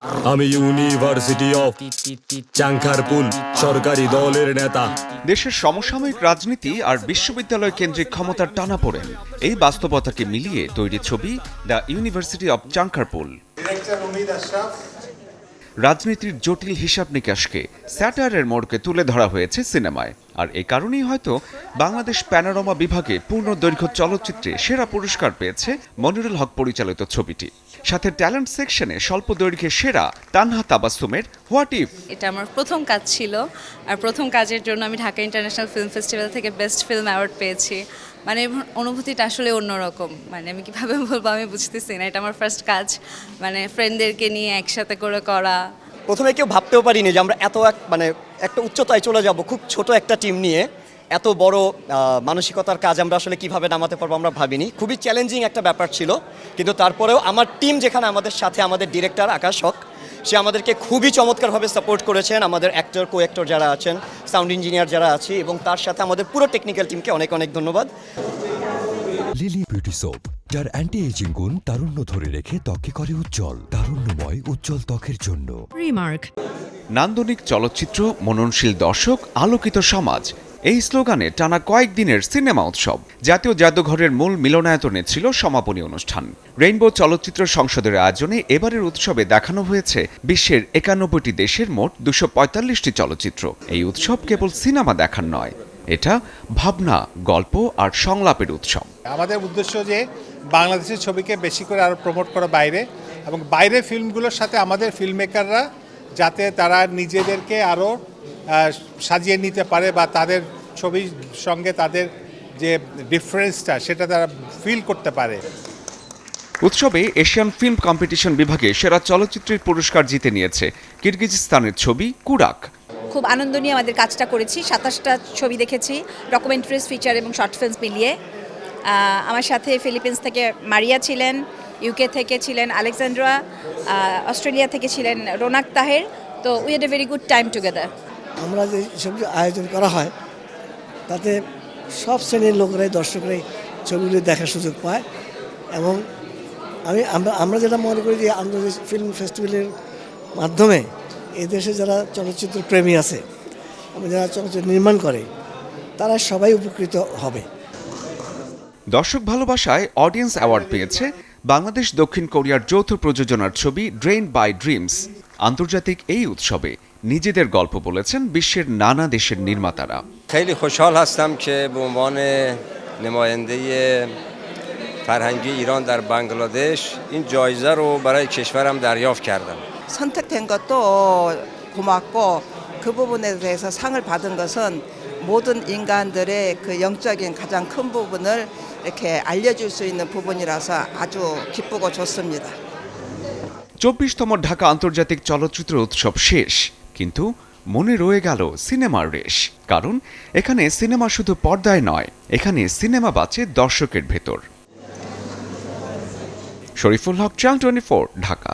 আমি university of Chankharpul সরকারি দলের নেতা। দেশের সমসাময়িক রাজনীতি আর বিশ্ববিদ্যালয় কেন্দ্রিক ক্ষমতার টানাপোড়েন, এই বাস্তবতাকে মিলিয়ে তৈরি ছবি দ্য ইউনিভার্সিটি অব চাংখারপুল। রাজনীতির জটিল হিসাব নিকাশকে স্যাটায়ারের মোড়কে তুলে ধরা হয়েছে সিনেমায়, আর এ কারণেই হয়তো বাংলাদেশ প্যানোরামা বিভাগে পূর্ণ দৈর্ঘ্য চলচ্চিত্রে সেরা পুরস্কার পেয়েছে মনিরুল হক পরিচালিত ছবিটি। সাথে ট্যালেন্ট সেকশনে স্বল্প দৈর্ঘ্যে সেরা তানহা তাবাসসুমের হোয়াট ইফ। এটা আমার প্রথম কাজ ছিল, আর প্রথম কাজের জন্য আমি ঢাকা ইন্টারন্যাশনাল ফিল্ম ফেস্টিভ্যাল থেকে বেস্ট ফিল্ম অ্যাওয়ার্ড পেয়েছি। মানে অনুভূতিটা আসলে অন্যরকম, মানে আমি কিভাবে বলবো আমি বুঝতেছি না। এটা আমার ফার্স্ট কাজ, মানে ফ্রেন্ডদেরকে নিয়ে একসাথে করে করা। প্রথমে কেউ ভাবতেও পারিনি যে আমরা একটা উচ্চতায় চলে যাব। খুব ছোট একটা টিম নিয়ে এত বড় মানসিকতার কাজ আমরা আসলে কিভাবে নামাতে পারবো আমরা ভাবিনি। খুবই চ্যালেঞ্জিং একটা ব্যাপার ছিল, কিন্তু তারপরেও আমার টিম যেখানে আমাদের সাথে, আমাদের ডিরেক্টর আকাশ হক, সে আমাদেরকে খুবই চমৎকারভাবে সাপোর্ট করেছেন। আমাদের অ্যাক্টর কো অ্যাক্টর যারা আছেন, সাউন্ড ইঞ্জিনিয়ার যারা আছে, এবং তার সাথে আমাদের পুরো টেকনিক্যাল টিমকে অনেক অনেক ধন্যবাদ। লিলি বিউটি সোপ, যার অ্যান্টি এজিং গুণ তারুণ্য ধরে রেখে ত্বকে করে উজ্জ্বল, তারুণ্যময় উজ্জ্বল ত্বকের জন্য। রিমার্ক। নান্দনিক চলচ্চিত্র, মননশীল দর্শক, আলোকিত সমাজ, এই স্লোগানে টানা কয়েকদিনের সিনেমা উৎসব। জাতীয় জাদুঘরের মূল মিলনায়তনে ছিল সমাপনী অনুষ্ঠান। রেইনবো চলচ্চিত্র সংসদের আয়োজনে এবারের উৎসবে দেখানো হয়েছে বিশ্বের 91টি দেশের মোট 245টি চলচ্চিত্র। এই উৎসব কেবল সিনেমা দেখার নয়, এটা ভাবনা, গল্প আর সংলাপের উৎসব। আমাদের উদ্দেশ্য যে বাংলাদেশের ছবিকে বেশি করে আরও প্রমোট করা বাইরে, এবং বাইরের ফিল্মগুলোর সাথে আমাদের ফিল্ম মেকাররা যাতে তারা নিজেদেরকে আরও সাজিয়ে নিতে পারে, বা তাদের ছবির সঙ্গে তাদের যে ডিফারেন্সটা সেটা তারা ফিল করতে পারে। উৎসবে এশিয়ান ফিল্ম কম্পিটিশন বিভাগে সেরা চলচ্চিত্রের পুরস্কার জিতে নিয়েছে কিরগিজস্তানের ছবি কুরাক। খুব আনন্দ নিয়ে আমাদের কাজটা করেছি। 27টা ছবি দেখেছি, ডকুমেন্টারিজ, ফিচার এবং শর্ট ফিল্মস মিলিয়ে। আমার সাথে ফিলিপিন্স থেকে মারিয়া ছিলেন, ইউকে থেকে ছিলেন আলেকজান্ড্রা, অস্ট্রেলিয়া থেকে ছিলেন রোনাক তাহের। তো we had a very good time together. আমরা যে সব আয়োজন করা হয় তাতে সব শ্রেণীর লোকরাই, দর্শকরাই ছবিগুলি দেখার সুযোগ পায়। এবং আমরা যেটা মনে করি যে আন্তর্জাতিক ফিল্ম ফেস্টিভ্যালের মাধ্যমে এই দেশে যারা চলচ্চিত্র প্রেমী আছে, যারা চলচ্চিত্র নির্মাণ করে, তারা সবাই উপকৃত হবে। দর্শক ভালোবাসায় অডিয়েন্স অ্যাওয়ার্ড পেয়েছে বাংলাদেশ দক্ষিণ কোরিয়ার যৌথ প্রযোজনার ছবি ড্রেইন বাই ড্রিমস। আন্তর্জাতিক এই উৎসবে নিজেদের গল্প বলেছেন বিশ্বের নানা দেশের নির্মাতারা। خیلی خوشحال هستم که به عنوان نماینده فرهنگی ایران در بنگلادش این جایزه رو برای کشورم دریافت کردم. 선택된 것도 고맙고, 그 부분에 대해서 상을 받은 것은 모든 인간들의 그 영적인 가장 큰 부분을 이렇게 알려줄 수 있는 부분이라서 아주 기쁘고 좋습니다. 24তম ঢাকা আন্তর্জাতিক চলচ্চিত্র উৎসব শেষ, কিন্তু মনে রয়ে গেল সিনেমার রেশ। কারণ এখানে সিনেমা শুধু পর্দায় নয়, এখানে সিনেমা বাঁচে দর্শকের ভেতর। শরীফুল হক, চ্যানেল 24, ঢাকা।